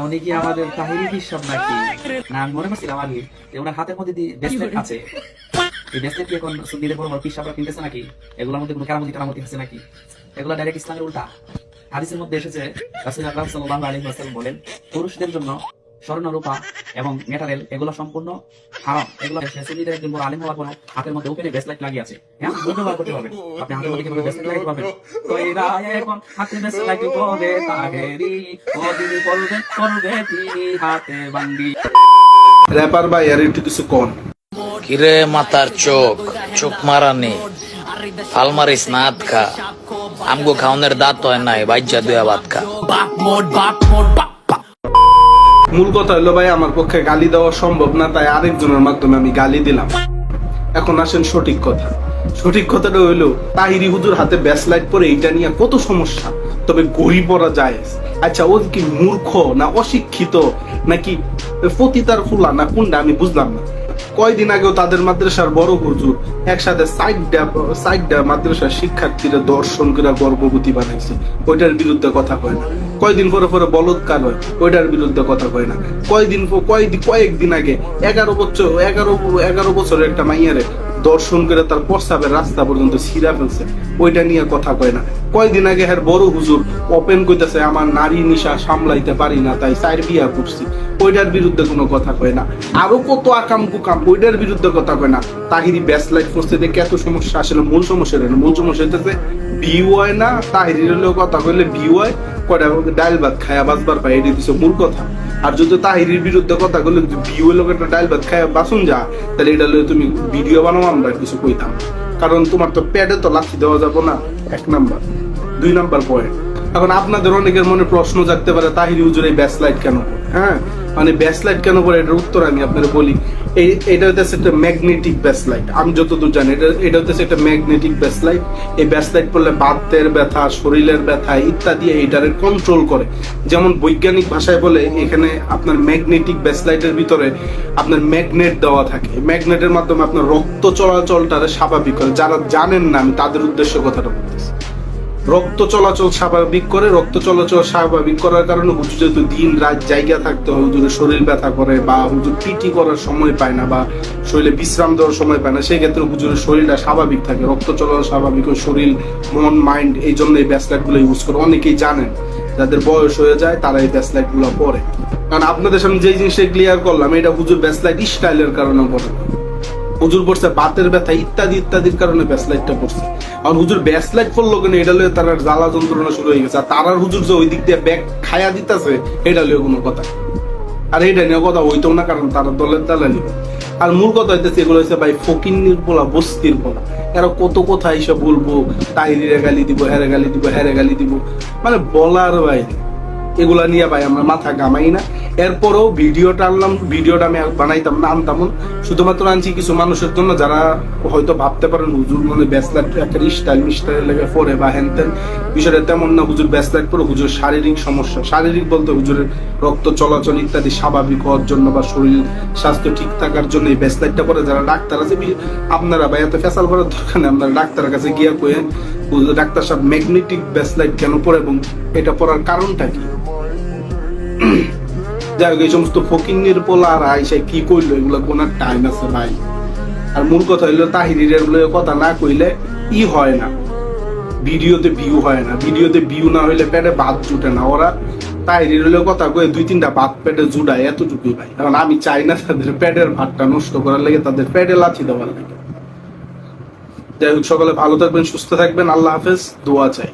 উনি কি আমাদের তাহিরি হিসাব নাকি? না, আমি মনে করছিলাম আগে যে ওনার হাতের মধ্যে ব্রেসলেট আছে, এই ব্রেসলেট কি এখন সুন্নিদের বড় বড় পিসাবরা কিনতেছে নাকি? এগুলোর মধ্যে কোনো কারামতি আছে নাকি? এগুলো ডাইরেক্ট ইসলামের উল্টা। হাদিসের মধ্যে এসেছে রাসূল আকরাম সাল্লাল্লাহু আলাইহি ওয়াসাল্লাম বলেন, পুরুষদের জন্য স্বর্ণ, রূপা এবং মেটারেল এগুলো সম্পূর্ণ হারাম। এগুলো সুন্নিদের একজন বড় আলেম হওয়ার পর হাতের মধ্যে ওপেনে ব্রেসলেট লাগিয়ে আছে। হ্যাঁ, ব্যবহার করতে হবে। আপনি হাতের মধ্যে কিভাবে ব্রেসলেট লাগাতে পারবেন? কইরা এখন হাতে ব্রেসলেট পরে তাহেরি, ওদিন করবে তিনি হাতে বান্দি। র্যাপার ভাই আর একটু কিছু কোন। কিরে মাতার চোখ মারানি আলমারিস নাত খা, আমগো খাওনের দাঁত হয় নাই, বাইজা দুয়া ভাত খা। মূল কথা হলো ভাই, আমার পক্ষে গালি দেওয়া সম্ভব না, তাই আরেকজনের মাধ্যমে আমি গালি দিলাম। এখন আসেন সঠিক কথা। সঠিক কথাটা হইলো তাহিরি হুজুর হাতে ব্যাসলাইট পরে এইটা নিয়ে কত সমস্যা, তবে গড়ি পড়া যায়। আচ্ছা, ও কি মূর্খ না অশিক্ষিত নাকি পতিতার ফুলা না কোনটা আমি বুঝলাম না। কয়দিন আগেও তাদের মাদ্রাসার বড় হুজুর একসাথে সাইডটা মাদ্রাসার শিক্ষার্থীরা দর্শন করে গর্ভবতী বানাইছে, ওইটার বিরুদ্ধে কথা কয় না। কয়দিন পরে পরে বলৎকার হয়, ওইটার বিরুদ্ধে কথা কয় না। কয়েকদিন আগে 11 বছরের একটা মাইয়ারে দর্শন করে তার প্রস্তাবের রাস্তা পর্যন্ত ছিঁড়া ফেলছে, ওইটা নিয়ে কথা কয় না। কয়দিন আগে হ্যাঁ বড় হুজুর ওপেন কইতেছে আমার নারী নিশা সামলাইতে পারি না তাই 4 বিয়া করছি, ওইটার বিরুদ্ধে কোনো কথা কয় না। আরো কত আকাম কুকাম, ওইটার বিরুদ্ধে কথা কয় না। তাহিরি ব্যাসলাইট করতে দেখে এত সমস্যা আসলে মূল সমস্যা না। মূল সমস্যা হইতেছে বিউ হয় না, তাহিরির হলেও কথা কইলে বিউ হয়, কয়টা ডাইল ভাত খায়া বাঁচবার পায়, এটি দিচ্ছে মূল কথা। আর যদি তাহিরির বিরুদ্ধে কথা বললে বিউ হলো একটা ডাইল ভাত খায়া বাসুন যা, তাহলে এটা লয়ে তুমি ভিডিও বানাও, আমরা কিছু কইতাম। কারণ তোমার তো প্যাডে তো লাথি দেওয়া যাবো না, 1 নাম্বার। 2 নাম্বার পয়েন্ট, এখন আপনাদের অনেকের মনে প্রশ্ন জাগতে পারে তাহিরি হুজুর এই ব্যাসলাইট কেন? হ্যাঁ, মানে ব্যাসলাইট কেন করে এটার উত্তর আমি আপনাদের বলি। এটা হচ্ছে একটা ম্যাগনেটিক ব্যাসলাইট, আমি যতদূর জানি এটা হচ্ছে একটা ম্যাগনেটিক ব্যাসলাইট। এই ব্যাসলাইট পড়লে বাতের ব্যথা, শরীরের ব্যথা ইত্যাদি এইটারে কন্ট্রোল করে। যেমন বৈজ্ঞানিক ভাষায় বলে, এখানে আপনার ম্যাগনেটিক ব্যাসলাইটের ভিতরে আপনার ম্যাগনেট দেওয়া থাকে। ম্যাগনেটের মাধ্যমে আপনার রক্ত চলাচলটারে স্বাভাবিক করে। যারা জানেন না আমি তাদের উদ্দেশ্যে কথাটা বলতেছি। রক্ত চলাচল স্বাভাবিক করে, রক্ত চলাচল স্বাভাবিক করার কারণে হুজুর যেহেতু দিন রাত জায়গা থাকতে হয়, হুজুরের শরীর ব্যথা করে বা হুজুর পিটি করার সময় পায় না বা শরীরে বিশ্রাম দেওয়ার সময় পায় না, সেই ক্ষেত্রে হুজুরের শরীরটা স্বাভাবিক থাকে, রক্ত চলাচল স্বাভাবিক হয়, শরীর মন মাইন্ড এই জন্য এই ব্যাসলাইট গুলো ইউজ করে। অনেকেই জানেন, যাদের বয়স হয়ে যায় তারা এই ব্যাসলাইট গুলো পরে। কারণ আপনাদের সামনে যে জিনিসটা ক্লিয়ার করলাম, এটা হুজুর ব্যাসলাইট স্টাইলের কারণে পরে। হুজুর পড়ছে বাতের ব্যথা ইত্যাদির কারণে ব্যাসলাইটটা পড়ছে। আর হুজুর ব্যাসলাইট পড়লো কেন, এটা লয়ে তার জ্বালা যন্ত্রণা শুরু হয়ে গেছে। আর তার হুজুর যে ওই দিক দিয়ে ব্যাগ খায়া দিতেছে, এটা লয়ে কোনো কথা। আর এটা নিয়ে কথা হইতো না, কারণ তারা দলের দালালি। আর মূল কথা হইতেছে এগুলো হচ্ছে ভাই ফকিন্নির পোলা, বস্তির পোলা। এরা কত কথা এসে বলবো, তাহিরিরে গালি দিব, হেরে গালি দিব, হেরে গালি দিব, মানে বলার বাইরে। এগুলা নিয়ে ভাই আমরা মাথা ঘামাই না। এরপরও ভিডিওটা আনলাম, ভিডিওটা আমি বানাইতাম না, আনতাম শুধুমাত্র আনছি কিছু মানুষের জন্য যারা হয়তো ভাবতে পারেন হুজুর মানে ব্যাসলাইট একটা স্টাইল লেগে পরে বা হ্যানতেন। বিষয়টা তেমন না। হুজুর ব্যাসলাইট পরে হুজুর শারীরিক সমস্যা, শারীরিক বলতে হুজুরের রক্ত চলাচল ইত্যাদি স্বাভাবিক হওয়ার জন্য বা শরীর স্বাস্থ্য ঠিক থাকার জন্য এই ব্যাসলাইটটা পরে যারা ডাক্তার আছে, আপনারা ভাই এত ফেসাল করার দরকার নেই। আপনারা ডাক্তারের কাছে গিয়া কয়ে ডাক্তার সাহেব ম্যাগনেটিক ব্যাসলাইট কেন পরে এবং এটা পরার কারণটা কি। যাই হোক, এই সমস্ত ফকিন্নির পোলা আর আইসা কি করলো, এগুলো কোন টাইম আছে ভাই। আর মূল কথা হইলো তাহিরির কথা না কইলে হয় না, ভিডিওতে ভিউ হয় না। ভিডিওতে ভিউ না হইলে পেটে ভাত জুটে না। ওরা তাহিরির কথা কয়ে 2-3টা ভাত পেটে জুটায়, এতটুকুই ভাই। কারণ আমি চাই না তাদের পেটের ভাতটা নষ্ট করার লেগে, তাদের পেটে লাথি দেওয়ার লেগে। যাই হোক, সকালে ভালো থাকবেন, সুস্থ থাকবেন, আল্লাহ হাফেজ, দোয়া চাই।